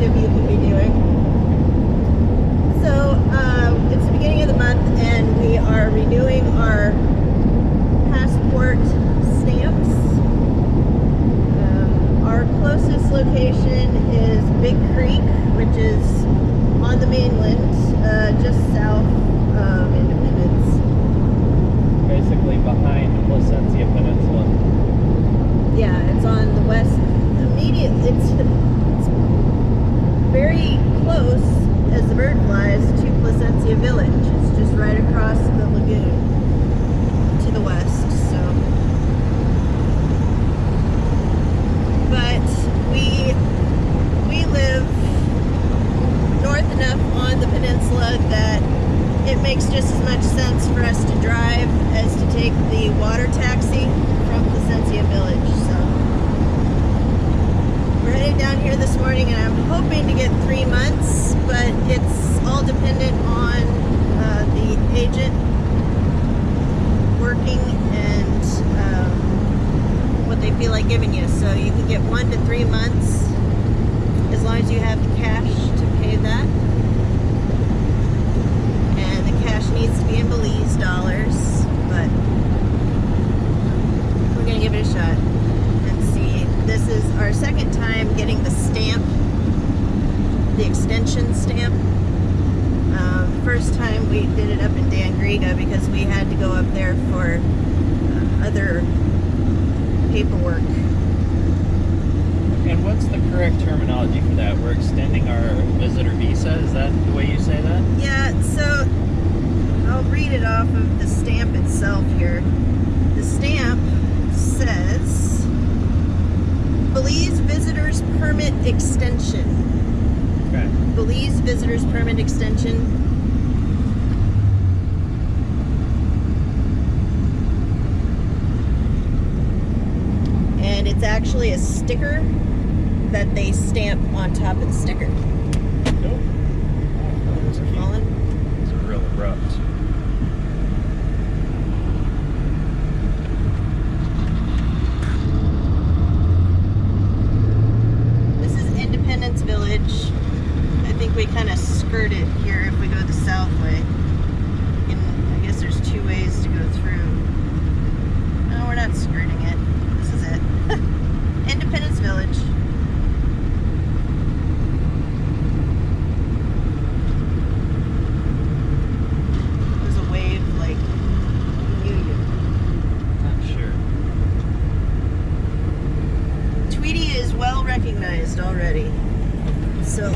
of you could be doing. So it's the beginning of the month, and we are renewing our passport stamps. Our closest location is Big Creek, which is on the mainland, just south of Independence. Basically behind the Placentia Peninsula. Yeah, it's on the west, immediate. It's very close as the bird flies to Placentia Village. It's just right across the lagoon to the west. So, but we live north enough on the peninsula that it makes just as much sense for us to drive as to take the water taxi from Placentia Village. So we're headed down here this morning, and I'm hoping to get 3 months, but it's all dependent on the agent working and what they feel like giving you. So you can get 1 to 3 months as long as you have the cash to pay that. And the cash needs to be in Belize dollars, but we're gonna give it a shot and see. This is our second time getting the stamp, the extension stamp. First time we did it up in Dangriga because we had to go up there for other paperwork. And what's the correct terminology for that? We're extending our visitor visa? Is that the way you say that? Yeah, so I'll read it off of the stamp itself here. The stamp says Belize Visitors Permit Extension. Okay. Belize Visitors Permit Extension. And it's actually a sticker that they stamp on top of the sticker. Nope. Those are falling. These are real abrupt. This is Independence Village. I think we kind of skirt it here if we go the south way. And I guess there's 2 ways to go through. No, we're not skirting it. This is it. Independence Village. There's a wave like knew you. Not sure. Tweety is well recognized already. So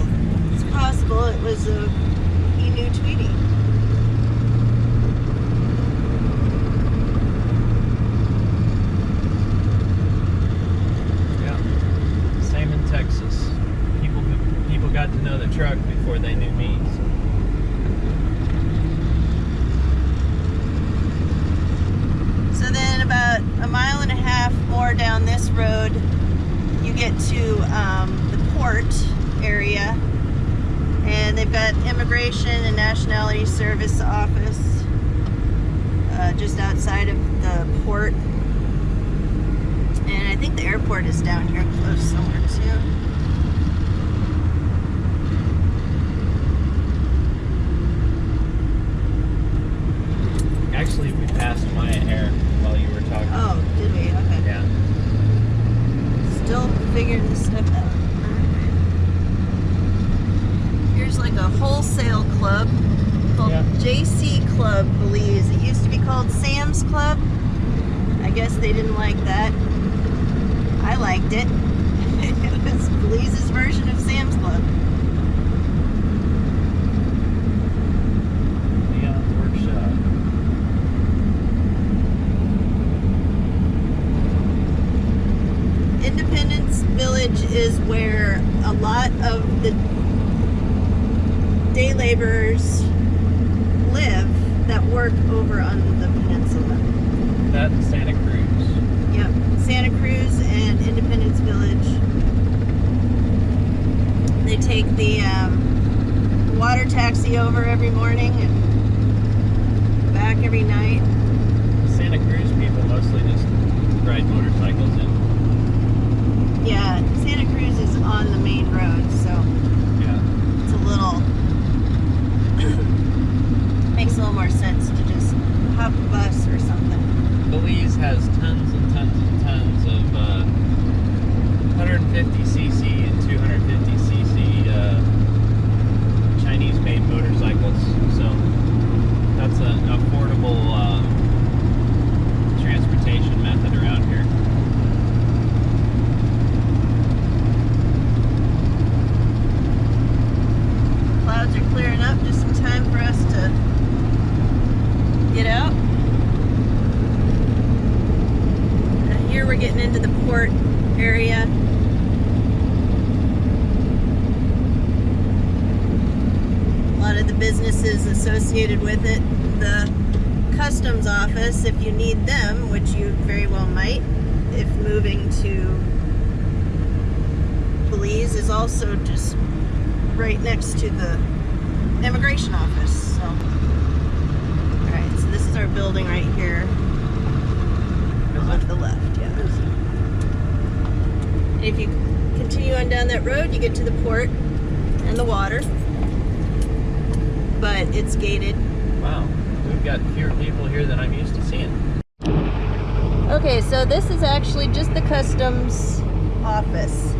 it's possible it was he knew Tweety. Yeah. Same in Texas. People got to know the truck before they knew me. So then about 1.5 miles more down this road, you get to the port area, and they've got Immigration and Nationality Service office just outside of the port. And I think the airport is down here close somewhere too. Actually, we passed Maya Air while you were talking. Oh, did we? Okay. Yeah. Still figuring this stuff out. Here's like a wholesale club called JC Club Belize. It used to be called Sam's Club. I guess they didn't like that. I liked it. It was Belize's version of Sam's Club. Leon's Workshop. Independence Village is where a lot of the day laborers live that work over on the peninsula. That and Santa Cruz. Yep, Santa Cruz and Independence Village. They take the water taxi over every morning and back every night. Santa Cruz people mostly just ride motorcycles in. Yeah, Santa Cruz is on the main road, so businesses associated with it. The customs office, if you need them, which you very well might, if moving to Belize, is also just right next to the immigration office. So, alright, so this is our building right here. On the left, yeah. And if you continue on down that road, you get to the port and the water. But it's gated. Wow, we've got fewer people here than I'm used to seeing. Okay, so this is actually just the customs office.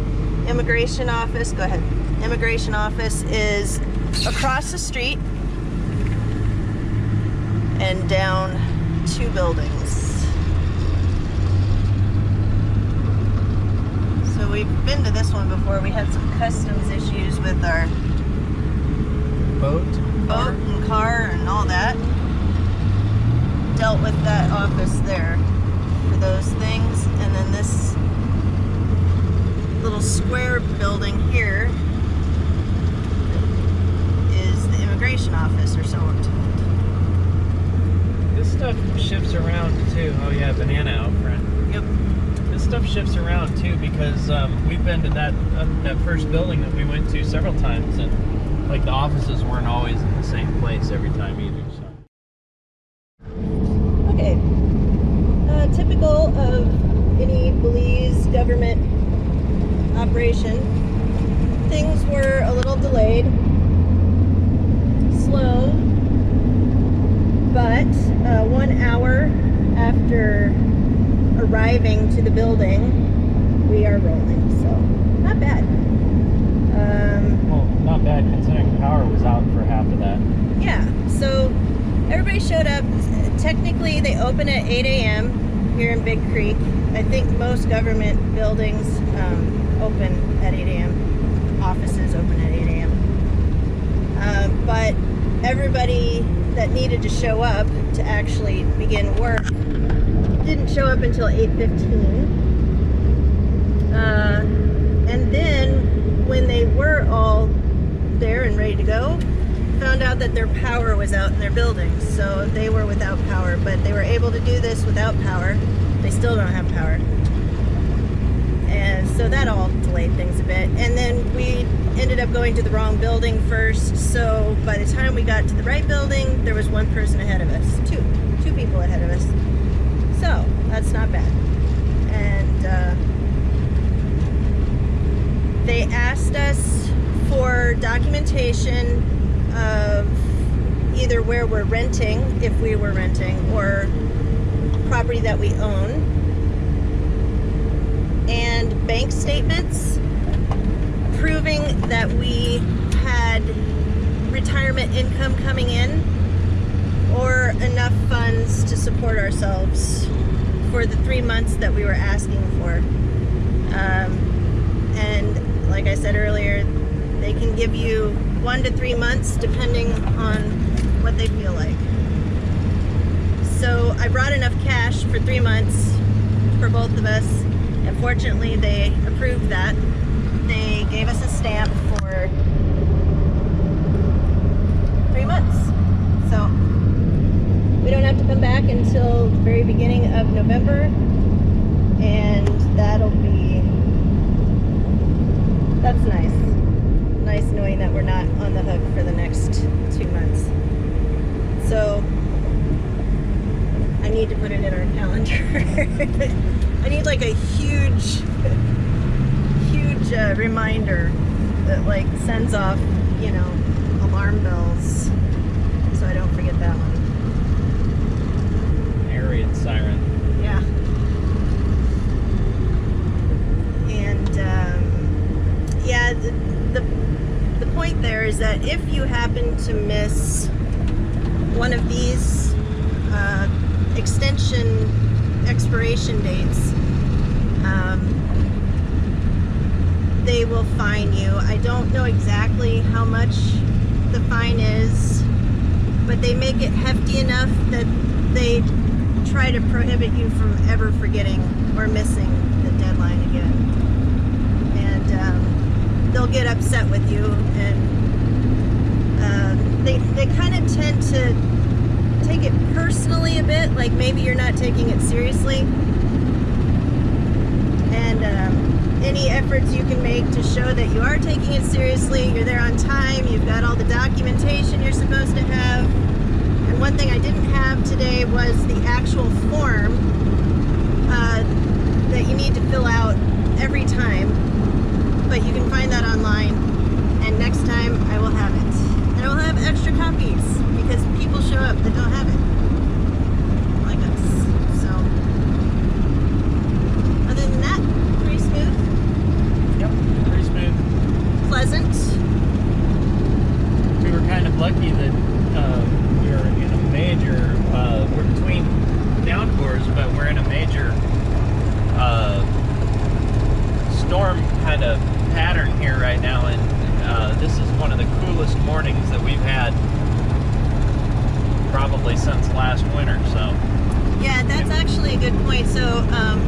Immigration office, go ahead. Immigration office is across the street and down 2 buildings. So we've been to this one before. We had some customs issues with our Boat and car and all that. Dealt with that office there for those things. And then this little square building here is the immigration office, or so we're told. This stuff shifts around too. Oh yeah, banana out front. Yep. This stuff shifts around too because we've been to that first building that we went to several times, and like the offices weren't always in the same place every time either. So. Okay. Typical of any Belize government operation, things were a little delayed, slow, but 1 hour after arriving to the building, we are rolling, so not bad. Well, not bad considering power was out for half of that. Yeah, so everybody showed up. Technically, they open at 8 a.m. here in Big Creek. I think most government buildings open at 8 a.m. Offices open at 8 a.m. But everybody that needed to show up to actually begin work didn't show up until 8:15. And then when they were all there and ready to go, found out that their power was out in their buildings. So they were without power, but they were able to do this without power. They still don't have power. And so that all delayed things a bit. And then we ended up going to the wrong building first. So by the time we got to the right building, there was one person ahead of us. Two people ahead of us. So that's not bad. And they asked us for documentation of either where we're renting, if we were renting, or property that we own, and bank statements proving that we had retirement income coming in or enough funds to support ourselves for the 3 months that we were asking for. And like I said earlier, they can give you 1 to 3 months depending on what they feel like. So I brought enough cash for 3 months for both of us, and fortunately they approved that. They gave us a stamp for 3 months. So we don't have to come back until the very beginning of November, and that's nice. Nice knowing that we're not on the hook for the next 2 months. So I need to put it in our calendar. I need like a huge reminder that like sends off, alarm bells, so I don't forget that one. Area siren. Yeah. And yeah, the point there is that if you happen to miss one of these expiration dates, they will fine you. I don't know exactly how much the fine is, but they make it hefty enough that they try to prohibit you from ever forgetting or missing the deadline again. And they'll get upset with you and they kind of tend to take it personally a bit, like maybe you're not taking it seriously. And any efforts you can make to show that you are taking it seriously, you're there on time, you've got all the documentation you're supposed to have. And one thing I didn't have today was the actual form that you need to fill out every time, but you can find that online, and next time I will have it. And I will have extra copies because people show up that don't have it, like us. So, other than that, pretty smooth. Yep, pretty smooth. Pleasant. We were kind of lucky that we were in a major, we're between downpours, but we're in a major storm kind of pattern here right now, and this is one of the coolest mornings that we've had probably since last winter. So Yeah, that's actually a good point. So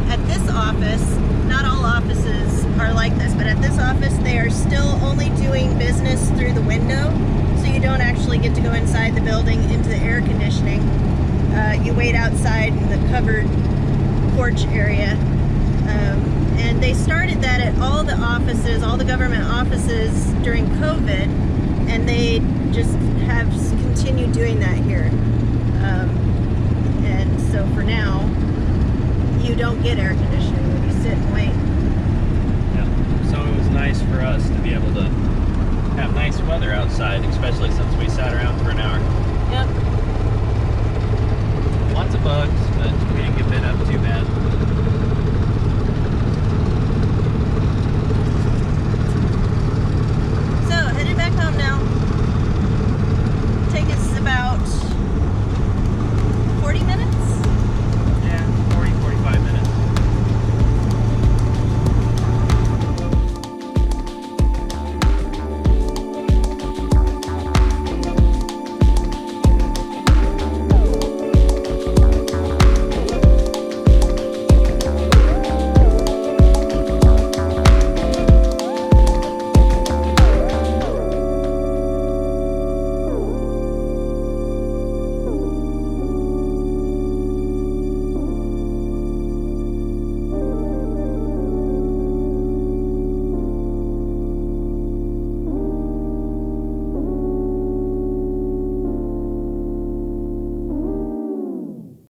at this office, not all offices are like this, but at this office they are still only doing business through the window, so you don't actually get to go inside the building into the air conditioning. You wait outside in the covered porch area. And they started that at all the offices, all the government offices during COVID, and they just have continued doing that here. And so for now, you don't get air conditioning. You sit and wait. yeah, so it was nice for us to be able to have nice weather outside, especially since we sat around for an hour. Yep. Lots of bugs, but we didn't get bit up too bad.